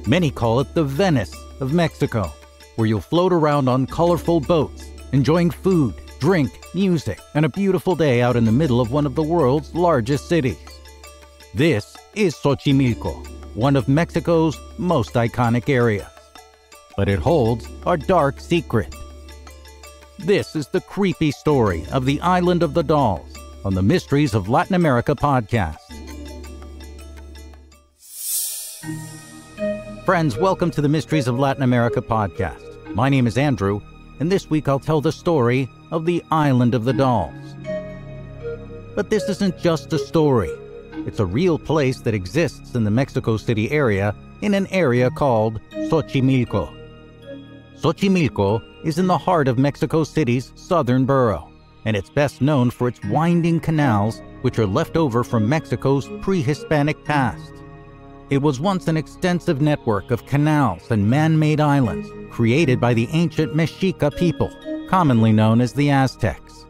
Many call it the Venice of Mexico, where you'll float around on colorful boats, enjoying food, drink, music, and a beautiful day out in the middle of one of the world's largest cities. This is Xochimilco, one of Mexico's most iconic areas. But it holds a dark secret. This is the creepy story of the Island of the Dolls on the Mysteries of Latin America podcast. Friends, welcome to the Mysteries of Latin America podcast. My name is Andrew, and this week I'll tell the story of the Island of the Dolls. But this isn't just a story. It's a real place that exists in the Mexico City area in an area called Xochimilco. Xochimilco is in the heart of Mexico City's southern borough, and it's best known for its winding canals, which are left over from Mexico's prehispanic past. It was once an extensive network of canals and man-made islands created by the ancient Mexica people, commonly known as the Aztecs.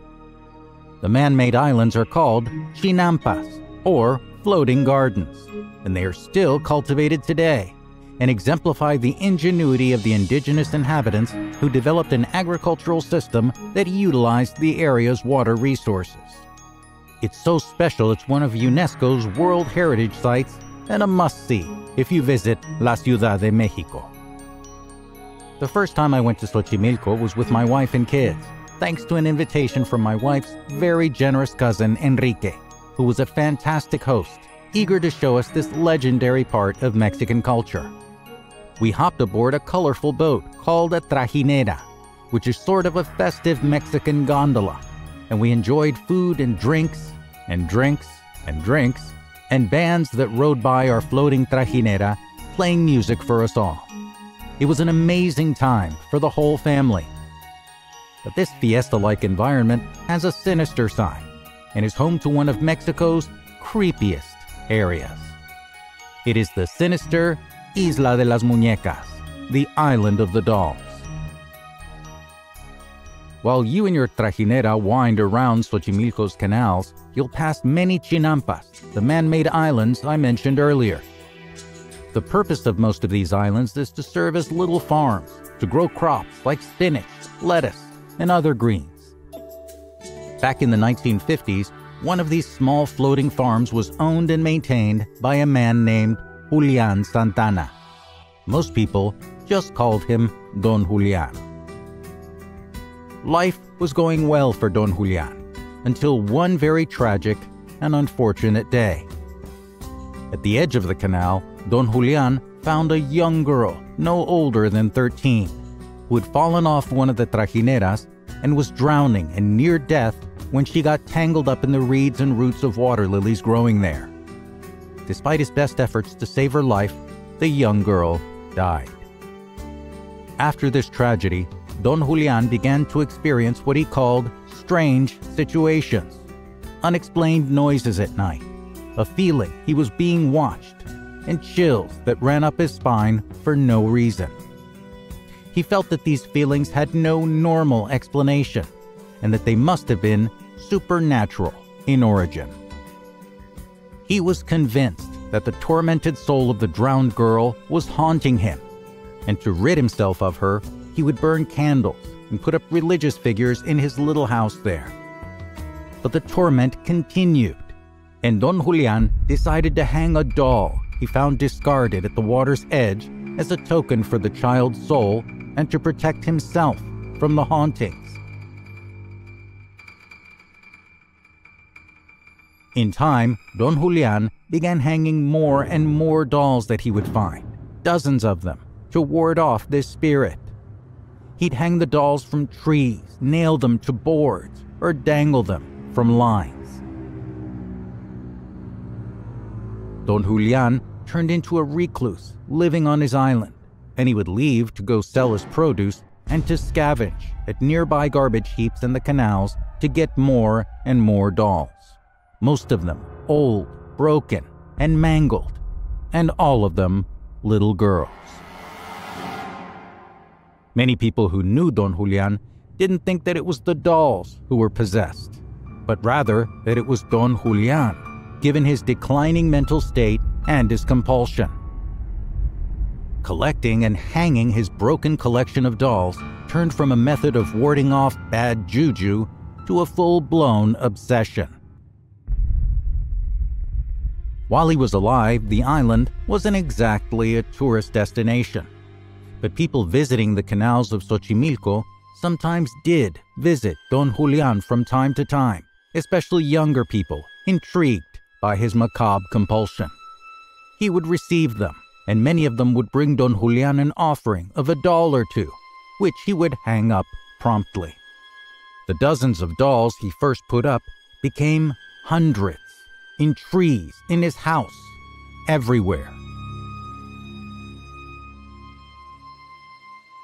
The man-made islands are called chinampas, or floating gardens, and they are still cultivated today and exemplify the ingenuity of the indigenous inhabitants who developed an agricultural system that utilized the area's water resources. It's so special it's one of UNESCO's World Heritage Sites and a must-see if you visit la Ciudad de Mexico. The first time I went to Xochimilco was with my wife and kids, thanks to an invitation from my wife's very generous cousin Enrique, who was a fantastic host, eager to show us this legendary part of Mexican culture. We hopped aboard a colorful boat called a trajinera, which is sort of a festive Mexican gondola, and we enjoyed food and drinks, and drinks, and drinks, and bands that rode by our floating trajinera playing music for us all. It was an amazing time for the whole family. But this fiesta-like environment has a sinister side and is home to one of Mexico's creepiest areas. It is the sinister Isla de las Muñecas, the Island of the Dolls. While you and your trajinera wind around Xochimilco's canals, you'll pass many chinampas, the man-made islands I mentioned earlier. The purpose of most of these islands is to serve as little farms, to grow crops like spinach, lettuce, and other greens. Back in the 1950s, one of these small floating farms was owned and maintained by a man named Julian Santana. Most people just called him Don Julian. Life was going well for Don Julian until one very tragic and unfortunate day. At the edge of the canal, Don Julian found a young girl, no older than 13, who had fallen off one of the trajineras and was drowning and near death when she got tangled up in the reeds and roots of water lilies growing there. Despite his best efforts to save her life, the young girl died. After this tragedy, Don Julian began to experience what he called strange situations, unexplained noises at night, a feeling he was being watched, and chills that ran up his spine for no reason. He felt that these feelings had no normal explanation, and that they must have been supernatural in origin. He was convinced that the tormented soul of the drowned girl was haunting him, and to rid himself of her, he would burn candles and put up religious figures in his little house there. But the torment continued, and Don Julian decided to hang a doll he found discarded at the water's edge as a token for the child's soul and to protect himself from the hauntings. In time, Don Julian began hanging more and more dolls that he would find, dozens of them, to ward off this spirit. He'd hang the dolls from trees, nail them to boards, or dangle them from lines. Don Julian turned into a recluse living on his island, and he would leave to go sell his produce and to scavenge at nearby garbage heaps in the canals to get more and more dolls. Most of them old, broken, and mangled, and all of them little girls. Many people who knew Don Julian didn't think that it was the dolls who were possessed, but rather that it was Don Julian, given his declining mental state and his compulsion. Collecting and hanging his broken collection of dolls turned from a method of warding off bad juju to a full-blown obsession. While he was alive, the island wasn't exactly a tourist destination, but people visiting the canals of Xochimilco sometimes did visit Don Julián from time to time, especially younger people intrigued by his macabre compulsion. He would receive them, and many of them would bring Don Julián an offering of $1 or $2, which he would hang up promptly. The dozens of dolls he first put up became hundreds, in trees, in his house, everywhere.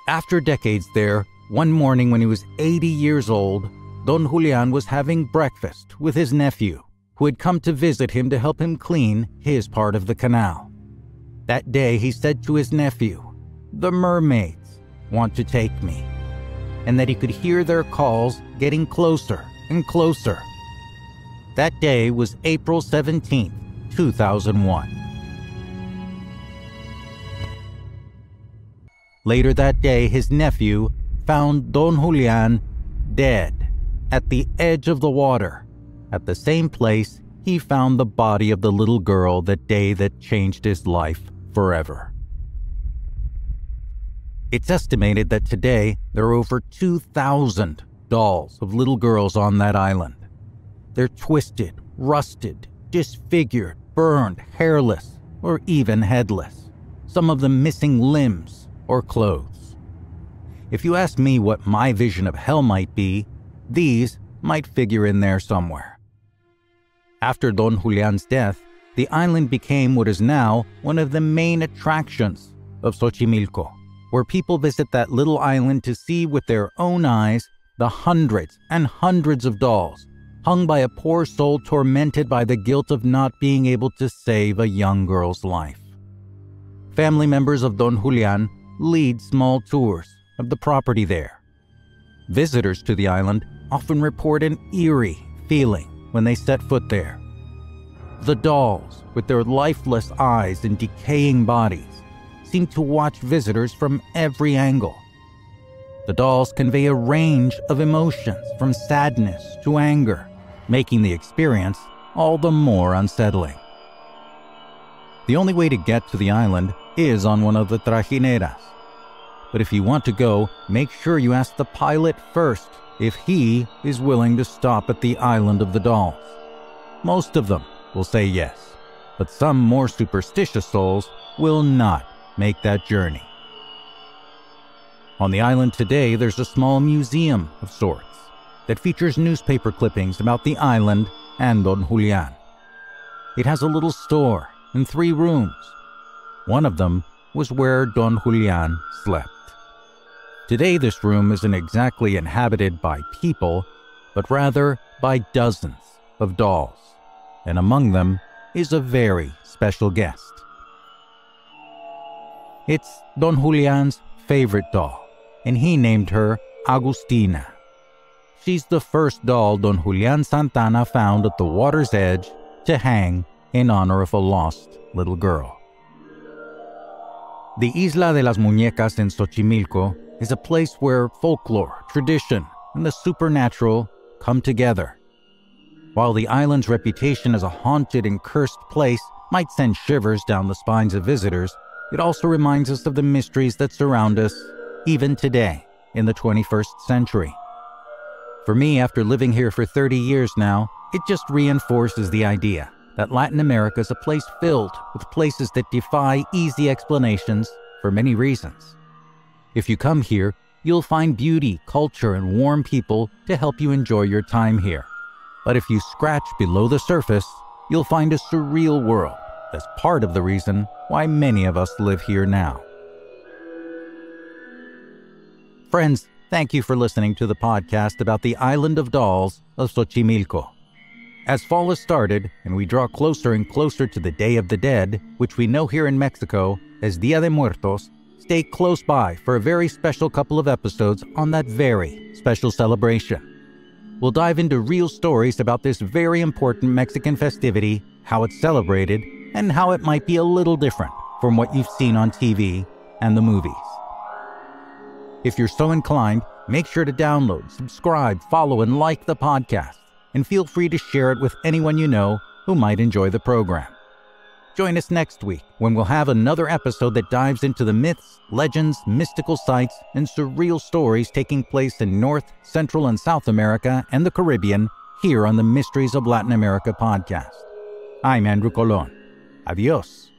After decades there, one morning when he was 80 years old, Don Julián was having breakfast with his nephew, who had come to visit him to help him clean his part of the canal. That day he said to his nephew, "The mermaids want to take me," and that he could hear their calls getting closer and closer. That day was April 17, 2001. Later that day, his nephew found Don Julián dead at the edge of the water, at the same place he found the body of the little girl that day that changed his life forever. It's estimated that today there are over 2,000 dolls of little girls on that island. They're twisted, rusted, disfigured, burned, hairless, or even headless, some of them missing limbs or clothes. If you ask me what my vision of hell might be, these might figure in there somewhere. After Don Julián's death, the island became what is now one of the main attractions of Xochimilco, where people visit that little island to see with their own eyes the hundreds and hundreds of dolls hung by a poor soul tormented by the guilt of not being able to save a young girl's life. Family members of Don Julián lead small tours of the property there. Visitors to the island often report an eerie feeling when they set foot there. The dolls, with their lifeless eyes and decaying bodies, seem to watch visitors from every angle. The dolls convey a range of emotions from sadness to anger, making the experience all the more unsettling. The only way to get to the island is on one of the trajineras. But if you want to go, make sure you ask the pilot first if he is willing to stop at the island of the dolls. Most of them will say yes, but some more superstitious souls will not make that journey. On the island today, there's a small museum of sorts that features newspaper clippings about the island and Don Julián. It has a little store and 3 rooms. One of them was where Don Julián slept. Today, this room isn't exactly inhabited by people, but rather by dozens of dolls, and among them is a very special guest. It's Don Julián's favorite doll, and he named her Agustina. She's the first doll Don Julián Santana found at the water's edge to hang in honor of a lost little girl. The Isla de las Muñecas in Xochimilco is a place where folklore, tradition, and the supernatural come together. While the island's reputation as a haunted and cursed place might send shivers down the spines of visitors, it also reminds us of the mysteries that surround us even today in the 21st century. For me, after living here for 30 years now, it just reinforces the idea that Latin America is a place filled with places that defy easy explanations for many reasons. If you come here, you'll find beauty, culture, and warm people to help you enjoy your time here. But if you scratch below the surface, you'll find a surreal world that's part of the reason why many of us live here now. Friends, thank you for listening to the podcast about the island of dolls of Xochimilco. As fall has started and we draw closer and closer to the Day of the Dead, which we know here in Mexico as Día de Muertos, stay close by for a very special couple of episodes on that very special celebration. We'll dive into real stories about this very important Mexican festivity, how it's celebrated, and how it might be a little different from what you've seen on TV and the movies. If you're so inclined, make sure to download, subscribe, follow, and like the podcast, and feel free to share it with anyone you know who might enjoy the program. Join us next week when we'll have another episode that dives into the myths, legends, mystical sites, and surreal stories taking place in North, Central, and South America and the Caribbean here on the Mysteries of Latin America podcast. I'm Andrew Colon. Adios.